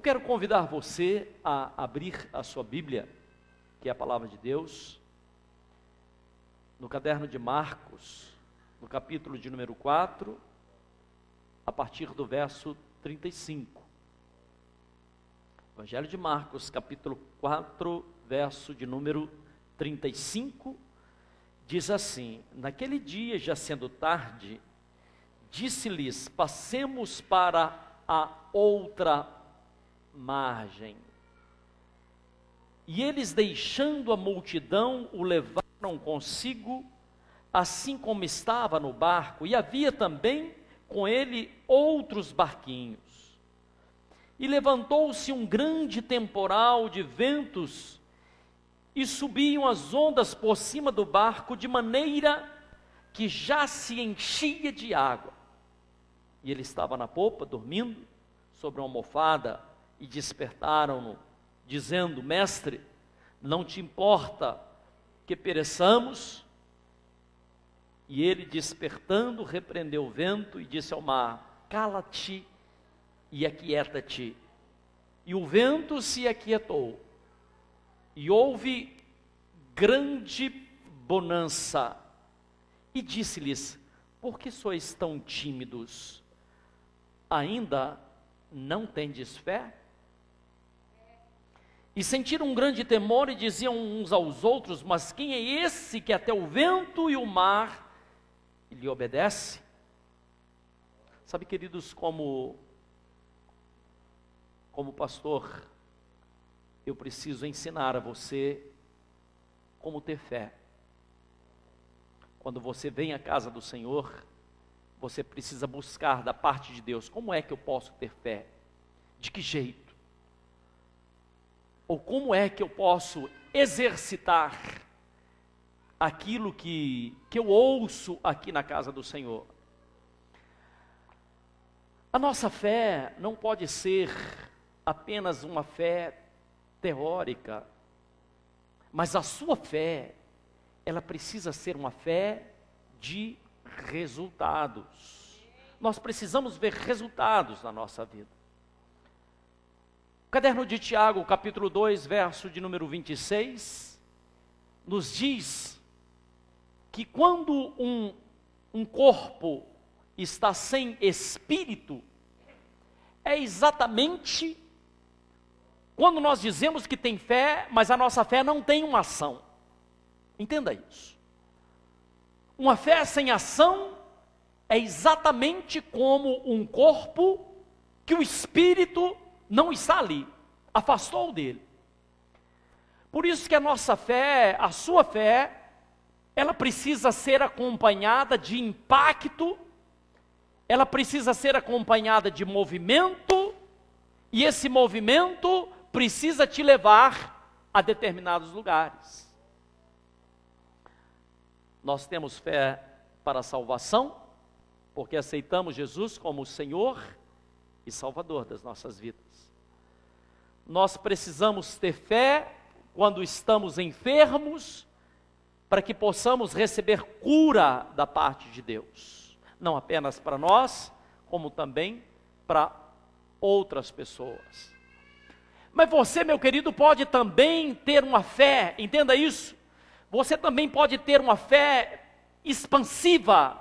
quero convidar você a abrir a sua Bíblia, que é a palavra de Deus, no caderno de Marcos, no capítulo de número 4, a partir do verso 35. Evangelho de Marcos, capítulo 4, verso de número 35, diz assim: naquele dia, já sendo tarde, disse-lhes: passemos para a outra margem. E eles, deixando a multidão, o levaram consigo, assim como estava no barco, e havia também com ele outros barquinhos. E levantou-se um grande temporal de ventos, e subiam as ondas por cima do barco, de maneira que já se enchia de água. E ele estava na popa, dormindo, sobre uma almofada, e despertaram-no, dizendo: mestre, não te importa que pereçamos? E ele, despertando, repreendeu o vento e disse ao mar: cala-te e aquieta-te. E o vento se aquietou, e houve grande bonança. E disse-lhes: por que sois tão tímidos? Ainda não tendes fé? E sentiram um grande temor e diziam uns aos outros: mas quem é esse que até o vento e o mar lhe obedece? Sabe, queridos, como pastor, eu preciso ensinar a você como ter fé. Quando você vem à casa do Senhor, você precisa buscar da parte de Deus: como é que eu posso ter fé? De que jeito? Ou como é que eu posso exercitar aquilo que eu ouço aqui na casa do Senhor? A nossa fé não pode ser apenas uma fé teórica, mas a sua fé, ela precisa ser uma fé de resultados. Nós precisamos ver resultados na nossa vida. O caderno de Tiago, capítulo 2, verso de número 26, nos diz que quando um corpo está sem espírito, é exatamente quando nós dizemos que tem fé, mas a nossa fé não tem uma ação. Entenda isso. Uma fé sem ação é exatamente como um corpo que o espírito não está ali, afastou dele. Por isso que a nossa fé, a sua fé, ela precisa ser acompanhada de impacto, ela precisa ser acompanhada de movimento, e esse movimento precisa te levar a determinados lugares. Nós temos fé para a salvação, porque aceitamos Jesus como o Senhor e Salvador das nossas vidas. Nós precisamos ter fé quando estamos enfermos, para que possamos receber cura da parte de Deus, não apenas para nós, como também para outras pessoas. Mas você, meu querido, pode também ter uma fé, entenda isso, você também pode ter uma fé expansiva,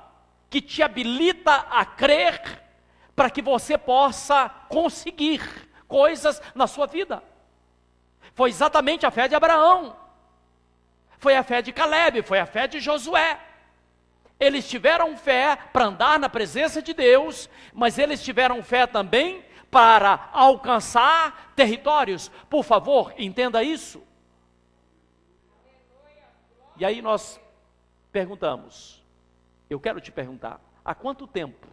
que te habilita a crer, para que você possa conseguir coisas na sua vida. Foi exatamente a fé de Abraão, foi a fé de Caleb, foi a fé de Josué. Eles tiveram fé para andar na presença de Deus, mas eles tiveram fé também para alcançar territórios. Por favor, entenda isso. E aí nós perguntamos, eu quero te perguntar: há quanto tempo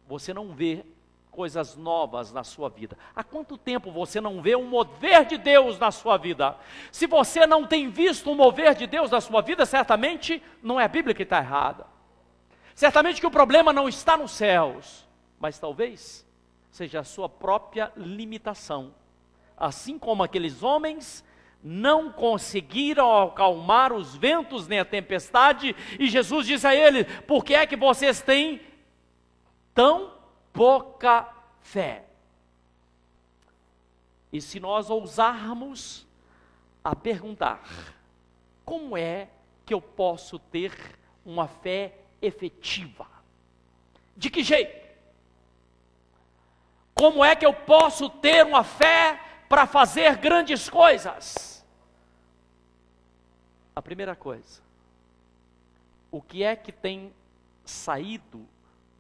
você não vê coisas novas na sua vida? Há quanto tempo você não vê um mover de Deus na sua vida? Se você não tem visto um mover de Deus na sua vida, certamente não é a Bíblia que está errada. Certamente que o problema não está nos céus, mas talvez seja a sua própria limitação. Assim como aqueles homens não conseguiram acalmar os ventos nem a tempestade, e Jesus disse a eles: por que é que vocês têm tão pouca fé? E se nós ousarmos a perguntar, como é que eu posso ter uma fé efetiva? De que jeito? Como é que eu posso ter uma fé para fazer grandes coisas? A primeira coisa, o que é que tem saído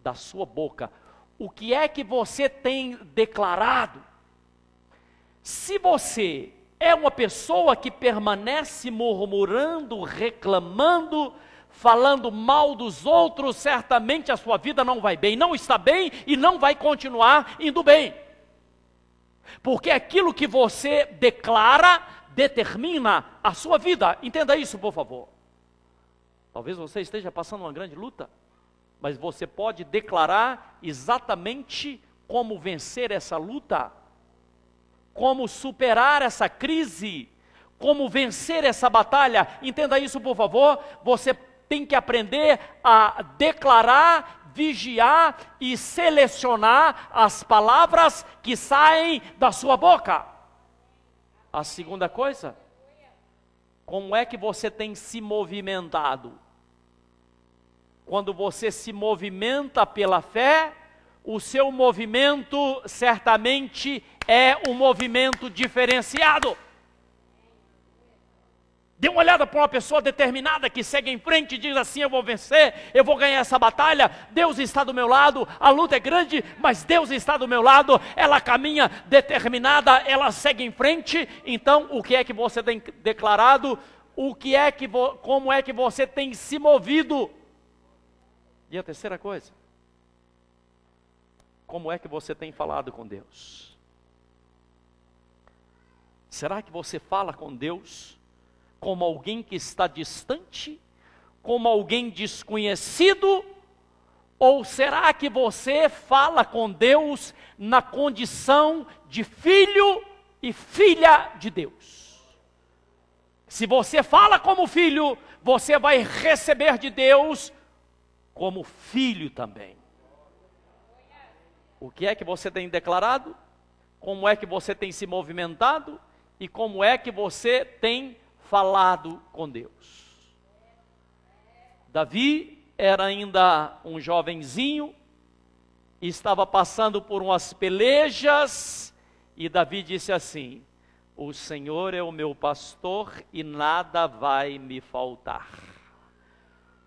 da sua boca? O que é que você tem declarado? Se você é uma pessoa que permanece murmurando, reclamando, falando mal dos outros, certamente a sua vida não vai bem, não está bem e não vai continuar indo bem. Porque aquilo que você declara determina a sua vida. Entenda isso, por favor. Talvez você esteja passando uma grande luta, mas você pode declarar exatamente como vencer essa luta, como superar essa crise, como vencer essa batalha. Entenda isso, por favor. Você tem que aprender a declarar, vigiar e selecionar as palavras que saem da sua boca. A segunda coisa, como é que você tem se movimentado? Quando você se movimenta pela fé, o seu movimento certamente é um movimento diferenciado. Dê uma olhada para uma pessoa determinada que segue em frente e diz assim: eu vou vencer, eu vou ganhar essa batalha, Deus está do meu lado, a luta é grande, mas Deus está do meu lado, ela caminha determinada, ela segue em frente. Então, o que é que você tem declarado? Como é que você tem se movido? E a terceira coisa, como é que você tem falado com Deus? Será que você fala com Deus como alguém que está distante, como alguém desconhecido? Ou será que você fala com Deus na condição de filho e filha de Deus? Se você fala como filho, você vai receber de Deus como filho também. O que é que você tem declarado? Como é que você tem se movimentado? E como é que você tem falado com Deus? Davi era ainda um jovenzinho, estava passando por umas pelejas, e Davi disse assim: o Senhor é o meu pastor e nada vai me faltar.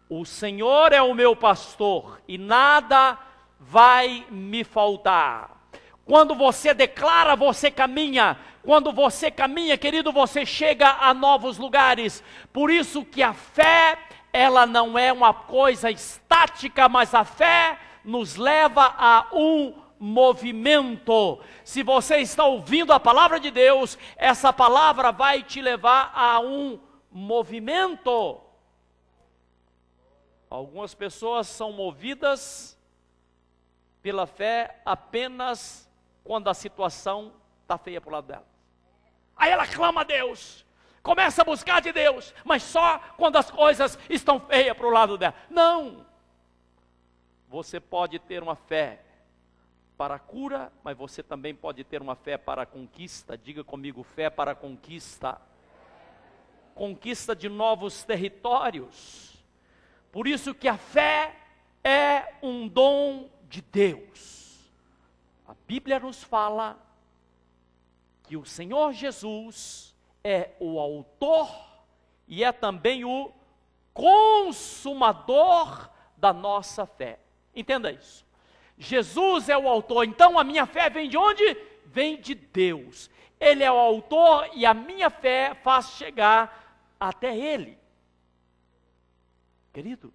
O Senhor é o meu pastor e nada vai me faltar. Quando você declara, você caminha. Quando você caminha, querido, você chega a novos lugares. Por isso que a fé, ela não é uma coisa estática, mas a fé nos leva a um movimento. Se você está ouvindo a palavra de Deus, essa palavra vai te levar a um movimento. Algumas pessoas são movidas pela fé apenas quando a situação está feia para o lado dela. Aí ela clama a Deus, começa a buscar de Deus, mas só quando as coisas estão feias para o lado dela. Não! Você pode ter uma fé para a cura, mas você também pode ter uma fé para a conquista. Diga comigo: fé para a conquista. Conquista de novos territórios. Por isso que a fé é um dom de Deus. A Bíblia nos fala que o Senhor Jesus é o autor e é também o consumador da nossa fé. Entenda isso. Jesus é o autor, então a minha fé vem de onde? Vem de Deus. Ele é o autor e a minha fé faz chegar até Ele. Querido,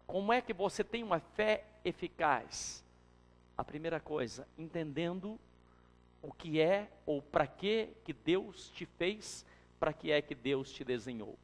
como é que você tem uma fé eficaz? A primeira coisa, entendendo o que é ou para que Deus te fez, para que é que Deus te desenhou.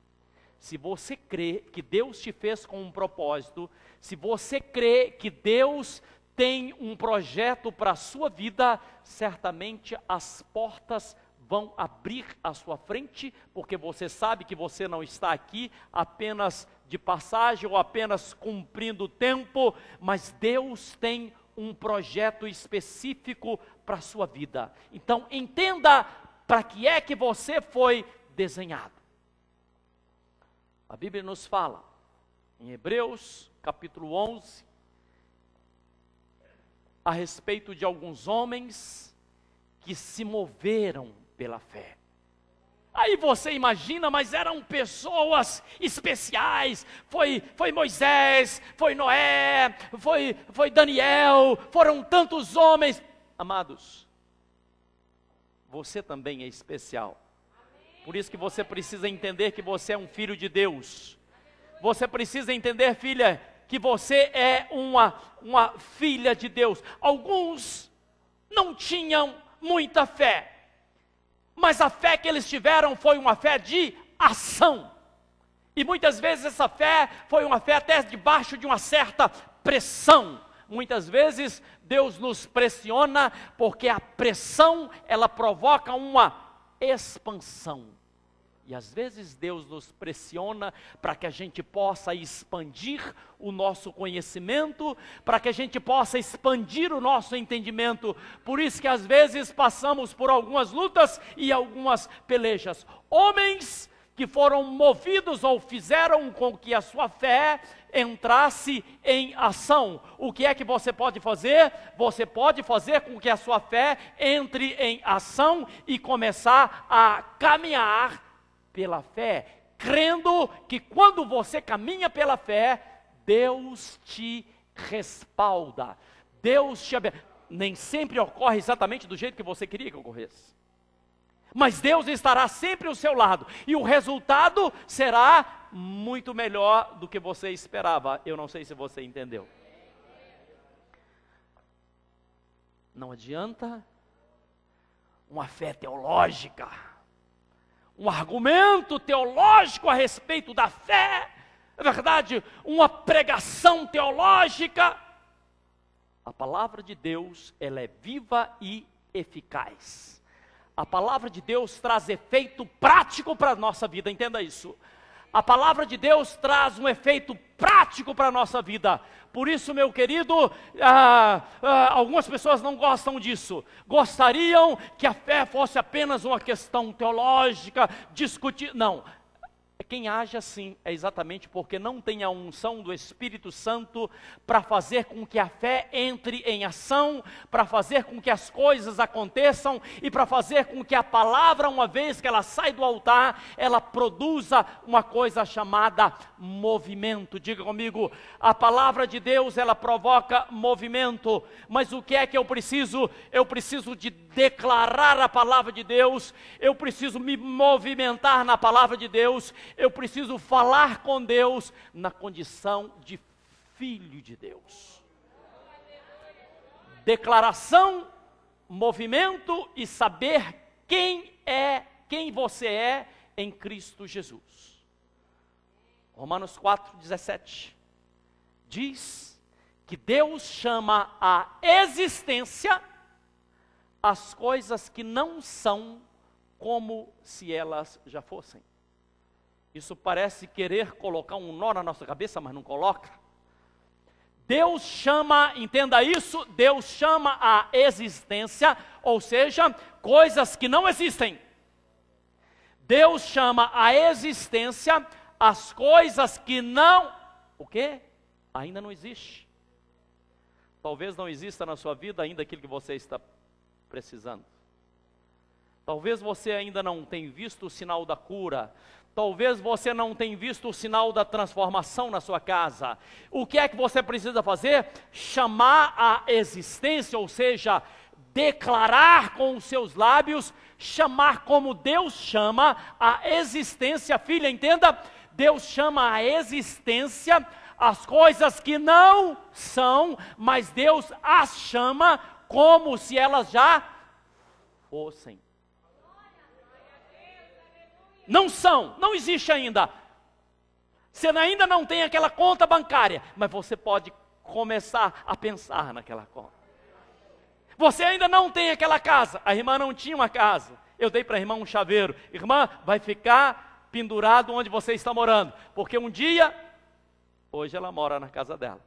Se você crê que Deus te fez com um propósito, se você crê que Deus tem um projeto para a sua vida, certamente as portas vão abrir à sua frente, porque você sabe que você não está aqui apenas de passagem ou apenas cumprindo o tempo, mas Deus tem um projeto específico para a sua vida. Então entenda para que é que você foi desenhado. A Bíblia nos fala, em Hebreus capítulo 11, a respeito de alguns homens que se moveram pela fé. Aí você imagina, mas eram pessoas especiais, foi Moisés, foi Noé, foi Daniel, foram tantos homens. Amados, você também é especial. Por isso que você precisa entender que você é um filho de Deus. Você precisa entender, filha, que você é uma filha de Deus. Alguns não tinham muita fé, mas a fé que eles tiveram foi uma fé de ação. E muitas vezes essa fé foi uma fé até debaixo de uma certa pressão. Muitas vezes Deus nos pressiona porque a pressão, ela provoca uma expansão. E às vezes Deus nos pressiona para que a gente possa expandir o nosso conhecimento, para que a gente possa expandir o nosso entendimento. Por isso que às vezes passamos por algumas lutas e algumas pelejas. Homens que foram movidos ou fizeram com que a sua fé entrasse em ação. O que é que você pode fazer? Você pode fazer com que a sua fé entre em ação e começar a caminhar pela fé, crendo que quando você caminha pela fé, Deus te respalda, Deus te abençoa. Nem sempre ocorre exatamente do jeito que você queria que ocorresse, mas Deus estará sempre ao seu lado, e o resultado será muito melhor do que você esperava. Eu não sei se você entendeu. Não adianta uma fé teológica, um argumento teológico a respeito da fé, é verdade, uma pregação teológica. A palavra de Deus, ela é viva e eficaz. A palavra de Deus traz efeito prático para a nossa vida, entenda isso. A palavra de Deus traz um efeito prático para a nossa vida. Por isso, meu querido, algumas pessoas não gostam disso. Gostariam que a fé fosse apenas uma questão teológica, discutir. Não. Quem age assim é exatamente porque não tem a unção do Espírito Santo para fazer com que a fé entre em ação, para fazer com que as coisas aconteçam e para fazer com que a palavra, uma vez que ela sai do altar, ela produza uma coisa chamada movimento. Diga comigo, a palavra de Deus, ela provoca movimento. Mas o que é que eu preciso? Eu preciso de declarar a palavra de Deus, eu preciso me movimentar na palavra de Deus, eu preciso falar com Deus na condição de filho de Deus. Declaração, movimento e saber quem você é em Cristo Jesus. Romanos 4,17 diz que Deus chama a existência as coisas que não são como se elas já fossem. Isso parece querer colocar um nó na nossa cabeça, mas não coloca. Deus chama, entenda isso, Deus chama a existência, ou seja, coisas que não existem. Deus chama a existência as coisas que não, o quê? Ainda não existe. Talvez não exista na sua vida ainda aquilo que você está precisando. Talvez você ainda não tenha visto o sinal da cura. Talvez você não tenha visto o sinal da transformação na sua casa. O que é que você precisa fazer? Chamar a existência, ou seja, declarar com os seus lábios, chamar como Deus chama a existência. Filha, entenda, Deus chama a existência as coisas que não são, mas Deus as chama como se elas já fossem. Não são, não existe ainda. Você ainda não tem aquela conta bancária, mas você pode começar a pensar naquela conta. Você ainda não tem aquela casa, a irmã não tinha uma casa. Eu dei para a irmã um chaveiro. Irmã, vai ficar pendurado onde você está morando, porque um dia, hoje ela mora na casa dela.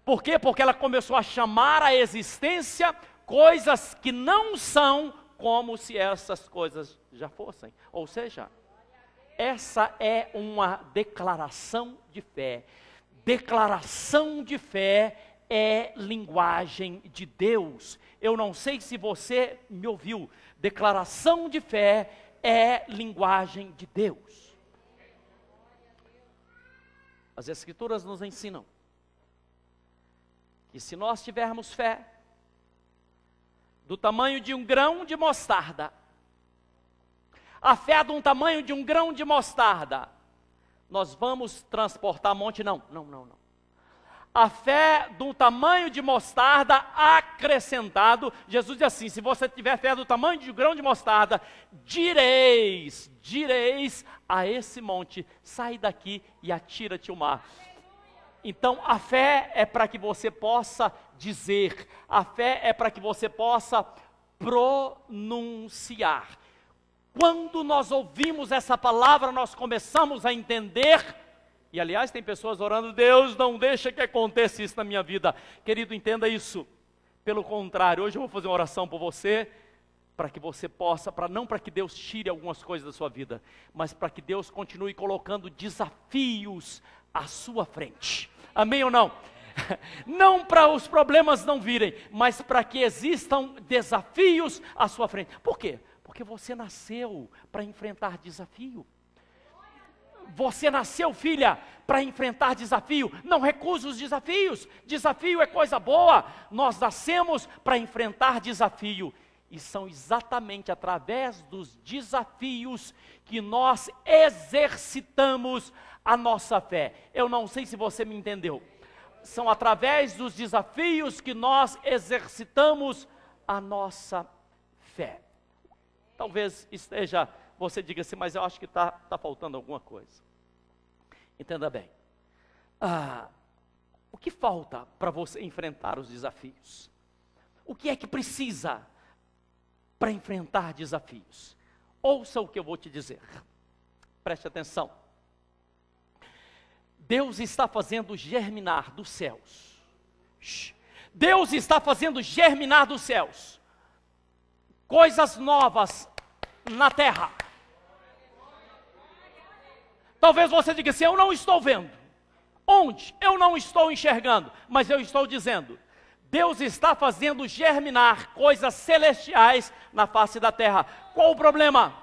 Por quê? Porque ela começou a chamar à existência coisas que não são como se essas coisas já fossem. Ou seja, essa é uma declaração de fé. Declaração de fé é linguagem de Deus. Eu não sei se você me ouviu. Declaração de fé é linguagem de Deus. As Escrituras nos ensinam que se nós tivermos fé do tamanho de um grão de mostarda, a fé de um tamanho de um grão de mostarda, nós vamos transportar monte? Não. A fé do tamanho de mostarda acrescentado, Jesus diz assim, se você tiver fé do tamanho de um grão de mostarda, direis a esse monte, sai daqui e atira-te ao mar. Então a fé é para que você possa dizer, a fé é para que você possa pronunciar. Quando nós ouvimos essa palavra, nós começamos a entender. E aliás, tem pessoas orando, Deus não deixa que aconteça isso na minha vida. Querido, entenda isso. Pelo contrário, hoje eu vou fazer uma oração por você, para que você possa, não para que Deus tire algumas coisas da sua vida, mas para que Deus continue colocando desafios à sua frente. Amém ou não? Não para os problemas não virem, mas para que existam desafios à sua frente. Por quê? Porque você nasceu para enfrentar desafio. Você nasceu, filha, para enfrentar desafio. Não recusa os desafios. Desafio é coisa boa. Nós nascemos para enfrentar desafio. E são exatamente através dos desafios que nós exercitamos a nossa fé. Eu não sei se você me entendeu. São através dos desafios que nós exercitamos a nossa fé. Talvez esteja, você diga assim, mas eu acho que está faltando alguma coisa. Entenda bem. O que falta para você enfrentar os desafios? O que é que precisa para enfrentar desafios? Ouça o que eu vou te dizer. Preste atenção. Deus está fazendo germinar dos céus. Deus está fazendo germinar dos céus coisas novas na terra. Talvez você diga assim, eu não estou vendo. Onde? Eu não estou enxergando, mas eu estou dizendo, Deus está fazendo germinar coisas celestiais na face da terra. Qual o problema?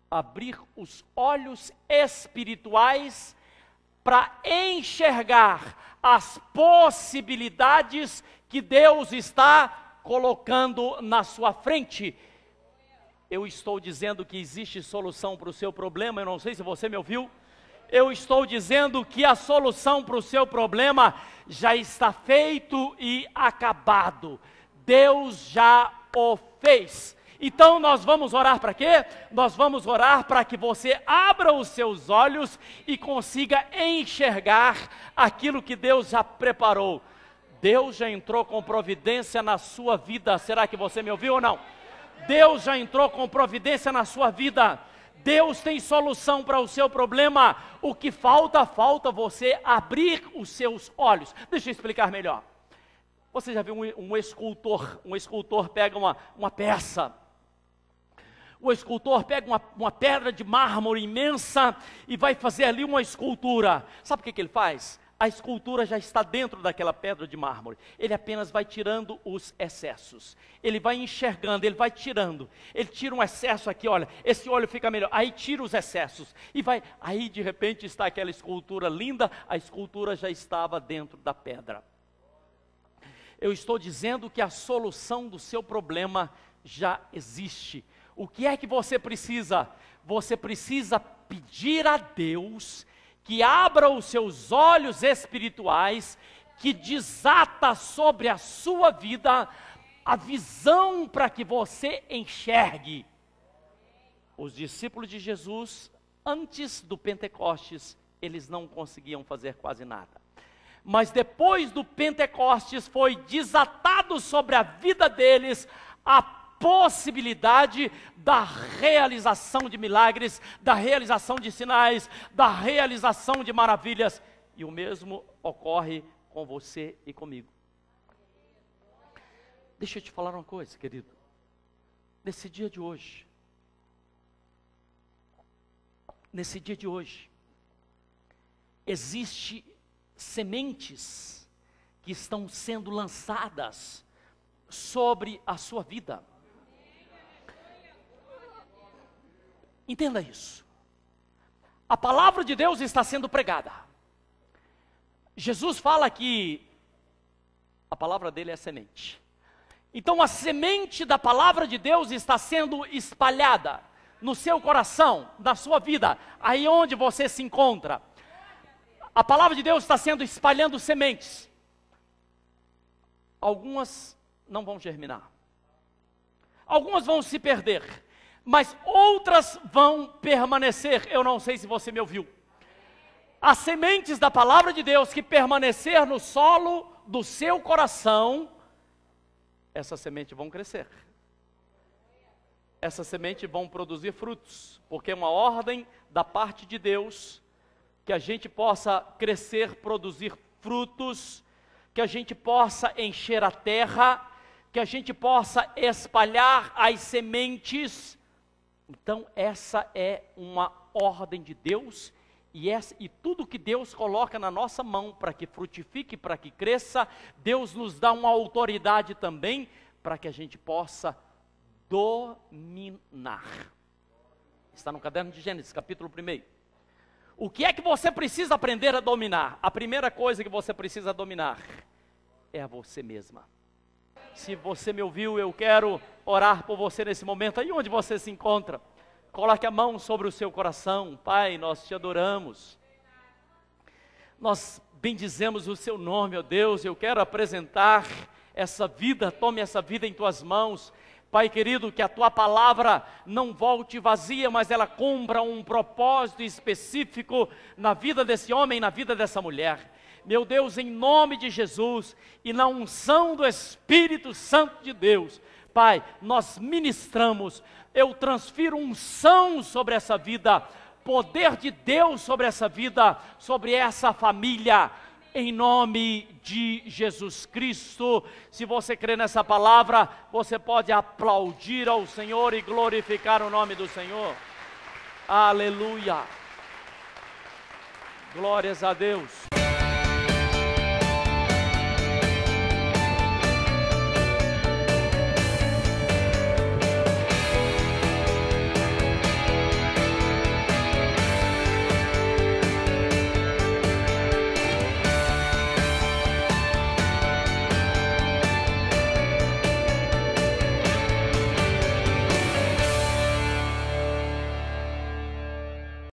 Abrir os olhos espirituais para enxergar as possibilidades que Deus está colocando na sua frente. Eu estou dizendo que existe solução para o seu problema, eu não sei se você me ouviu. Eu estou dizendo que a solução para o seu problema já está feito e acabado. Deus já o fez. Então nós vamos orar para quê? Nós vamos orar para que você abra os seus olhos e consiga enxergar aquilo que Deus já preparou. Deus já entrou com providência na sua vida. Será que você me ouviu ou não? Deus já entrou com providência na sua vida. Deus tem solução para o seu problema. O que falta você abrir os seus olhos. Deixa eu explicar melhor. Você já viu um escultor? Um escultor pega uma peça. O escultor pega uma pedra de mármore imensa e vai fazer ali uma escultura. Sabe o que ele faz? A escultura já está dentro daquela pedra de mármore. Ele apenas vai tirando os excessos. Ele vai enxergando, ele vai tirando. Ele tira um excesso aqui, olha, esse olho fica melhor. Aí tira os excessos. E vai, aí de repente está aquela escultura linda, a escultura já estava dentro da pedra. Eu estou dizendo que a solução do seu problema já existe. O que é que você precisa? Você precisa pedir a Deus que abra os seus olhos espirituais, que desata sobre a sua vida a visão para que você enxergue. Os discípulos de Jesus, antes do Pentecostes, eles não conseguiam fazer quase nada. Mas depois do Pentecostes foi desatado sobre a vida deles a possibilidade da realização de milagres, da realização de sinais, da realização de maravilhas. E o mesmo ocorre com você e comigo. Deixa eu te falar uma coisa, querido. Nesse dia de hoje, existe sementes que estão sendo lançadas sobre a sua vida. Entenda isso. A palavra de Deus está sendo pregada. Jesus fala que a palavra dele é semente. Então a semente da palavra de Deus está sendo espalhada no seu coração, na sua vida, aí onde você se encontra. A palavra de Deus está sendo espalhando sementes. Algumas não vão germinar. Algumas vão se perder. Mas outras vão permanecer. Eu não sei se você me ouviu. As sementes da palavra de Deus que permanecer no solo do seu coração, essas sementes vão crescer. Essas sementes vão produzir frutos, porque é uma ordem da parte de Deus que a gente possa crescer, produzir frutos, que a gente possa encher a terra, que a gente possa espalhar as sementes. Então essa é uma ordem de Deus, e tudo que Deus coloca na nossa mão para que frutifique, para que cresça, Deus nos dá uma autoridade também para que a gente possa dominar. Está no caderno de Gênesis, capítulo 1. O que é que você precisa aprender a dominar? A primeira coisa que você precisa dominar é a você mesma. Se você me ouviu, eu quero orar por você nesse momento, aí onde você se encontra. Coloque a mão sobre o seu coração. Pai, nós te adoramos. Nós bendizemos o seu nome, ó Deus. Eu quero apresentar essa vida, tome essa vida em tuas mãos. Pai querido, que a tua palavra não volte vazia, mas ela cumpra um propósito específico na vida desse homem, na vida dessa mulher. Meu Deus, em nome de Jesus e na unção do Espírito Santo de Deus, Pai, nós ministramos, eu transfiro unção sobre essa vida, poder de Deus sobre essa vida, sobre essa família, em nome de Jesus Cristo. Se você crê nessa palavra, você pode aplaudir ao Senhor e glorificar o nome do Senhor. Aleluia. Glórias a Deus.